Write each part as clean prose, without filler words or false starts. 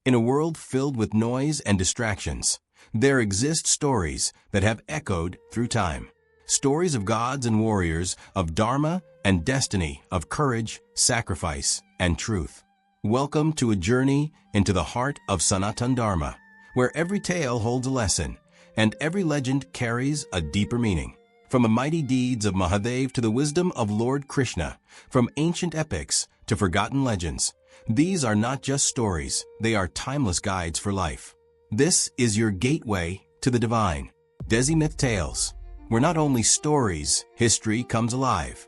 In a world filled with noise and distractions, there exist stories that have echoed through time. Stories of gods and warriors, of dharma and destiny, of courage, sacrifice, and truth. Welcome to a journey into the heart of Sanatan Dharma, where every tale holds a lesson, and every legend carries a deeper meaning. From the mighty deeds of Mahadev to the wisdom of Lord Krishna, from ancient epics to forgotten legends, these are not just stories, they are timeless guides for life. This is your gateway to the divine. Desi-Myth Tales, where not only stories, history comes alive.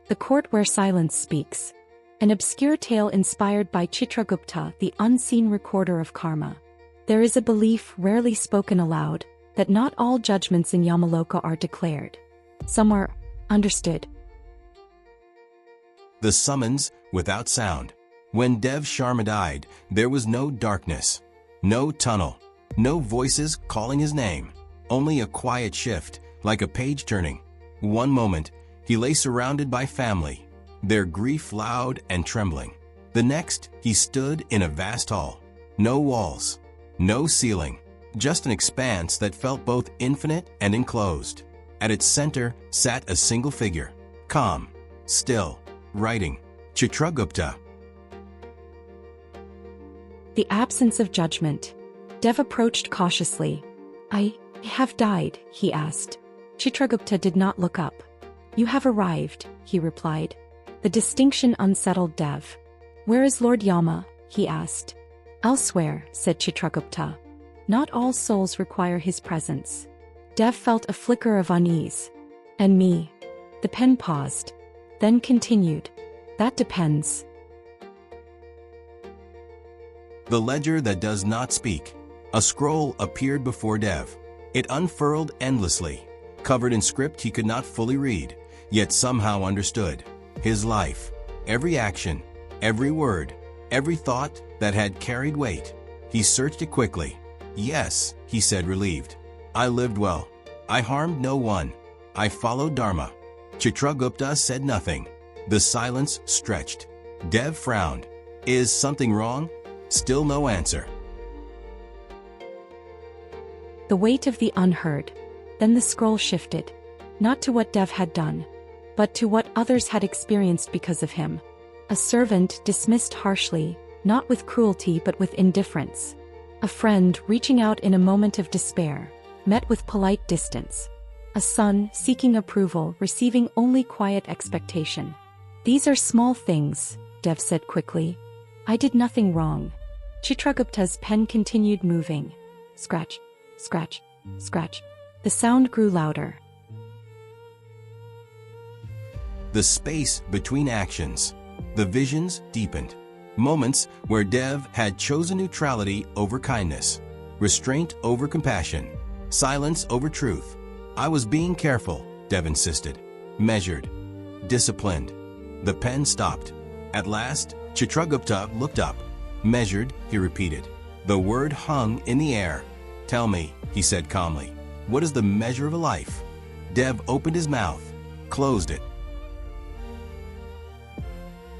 The Court Where Silence Speaks. An obscure tale inspired by Chitragupta, the unseen recorder of karma. There is a belief rarely spoken aloud, that not all judgments in Yamaloka are declared. Some are understood. The summons without sound. When Dev Sharma died, there was no darkness, no tunnel, no voices calling his name, only a quiet shift, like a page turning. One moment, he lay surrounded by family, their grief loud and trembling. The next, he stood in a vast hall. No walls, no ceiling, just an expanse that felt both infinite and enclosed. At its center sat a single figure, calm, still, writing. Chitragupta. The absence of judgment. Dev approached cautiously. I have died, he asked. Chitragupta did not look up. You have arrived, he replied. The distinction unsettled Dev. Where is Lord Yama? He asked. Elsewhere, said Chitragupta. Not all souls require his presence. Dev felt a flicker of unease. And me? The pen paused, then continued. That depends. The ledger that does not speak. A scroll appeared before Dev. It unfurled endlessly, covered in script he could not fully read, yet somehow understood. His life, every action, every word, every thought that had carried weight. He searched it quickly. Yes, he said, relieved. I lived well. I harmed no one. I followed Dharma. Chitragupta said nothing. The silence stretched. Dev frowned. Is something wrong? Still no answer. The weight of the unheard. Then the scroll shifted. Not to what Dev had done, but to what others had experienced because of him. A servant dismissed harshly, not with cruelty but with indifference. A friend reaching out in a moment of despair, met with polite distance. A son seeking approval, receiving only quiet expectation. These are small things, Dev said quickly. I did nothing wrong. Chitragupta's pen continued moving. Scratch, scratch, scratch. The sound grew louder. The space between actions. The visions deepened. Moments where Dev had chosen neutrality over kindness, restraint over compassion, silence over truth. I was being careful, Dev insisted. Measured. Disciplined. The pen stopped. At last, Chitragupta looked up. Measured, he repeated. The word hung in the air. Tell me, he said calmly, what is the measure of a life? Dev opened his mouth, closed it.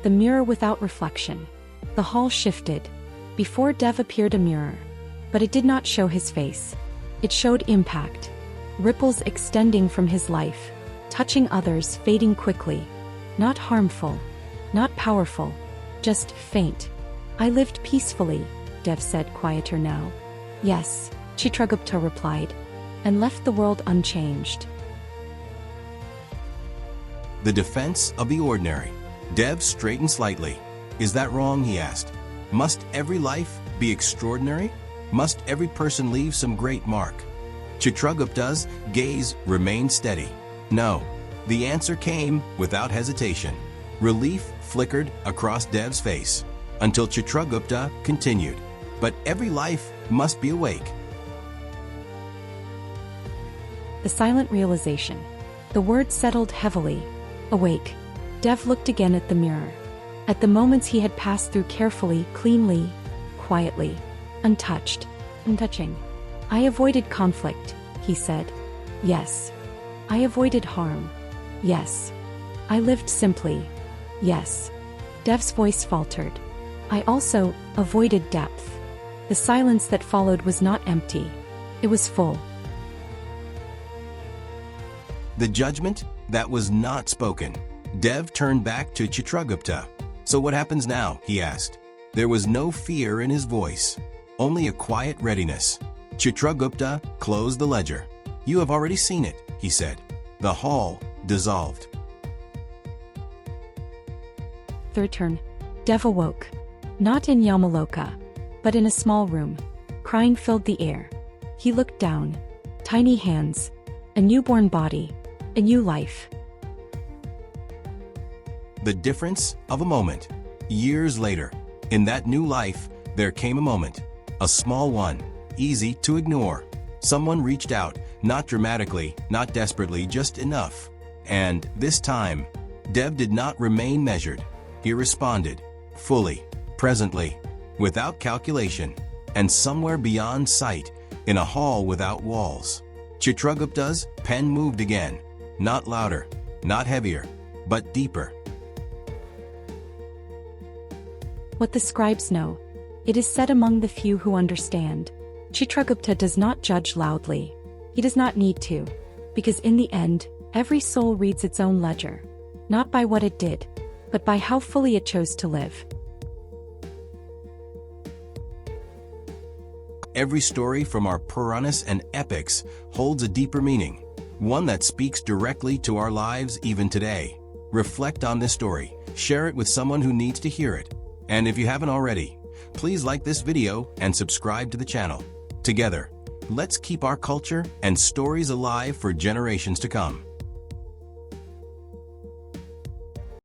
The mirror without reflection. The hall shifted. Before Dev appeared a mirror. But it did not show his face. It showed impact. Ripples extending from his life, touching others, fading quickly. Not harmful, not powerful, just faint. I lived peacefully, Dev said, quieter now. Yes, Chitragupta replied, and left the world unchanged. The defense of the ordinary. Dev straightened slightly. Is that wrong, he asked. Must every life be extraordinary? Must every person leave some great mark? Chitragupta's gaze remained steady. No. The answer came without hesitation. Relief flickered across Dev's face, until Chitragupta continued. But every life must be awake. The silent realization. The word settled heavily. Awake. Dev looked again at the mirror. At the moments he had passed through carefully, cleanly, quietly, untouched, untouching. I avoided conflict, he said. Yes. I avoided harm. Yes. I lived simply. Yes. Dev's voice faltered. I also avoided depth. The silence that followed was not empty. It was full. The judgment that was not spoken. Dev turned back to Chitragupta. "So what happens now?" he asked. There was no fear in his voice, only a quiet readiness. Chitragupta closed the ledger. "You have already seen it," he said. The hall dissolved. Third turn. Dev awoke. Not in Yamaloka, but in a small room. Crying filled the air. He looked down. Tiny hands. A newborn body. A new life. The difference of a moment. Years later, in that new life, there came a moment. A small one, easy to ignore. Someone reached out, not dramatically, not desperately, just enough. And this time, Dev did not remain measured. He responded, fully, presently, without calculation, and somewhere beyond sight, in a hall without walls. Chitragupta's pen moved again, not louder, not heavier, but deeper. What the scribes know. It is said among the few who understand. Chitragupta does not judge loudly. He does not need to, because in the end, every soul reads its own ledger, not by what it did, but by how fully it chose to live. Every story from our Puranas and epics holds a deeper meaning, one that speaks directly to our lives even today. Reflect on this story, share it with someone who needs to hear it. And if you haven't already, please like this video and subscribe to the channel. Together, let's keep our culture and stories alive for generations to come.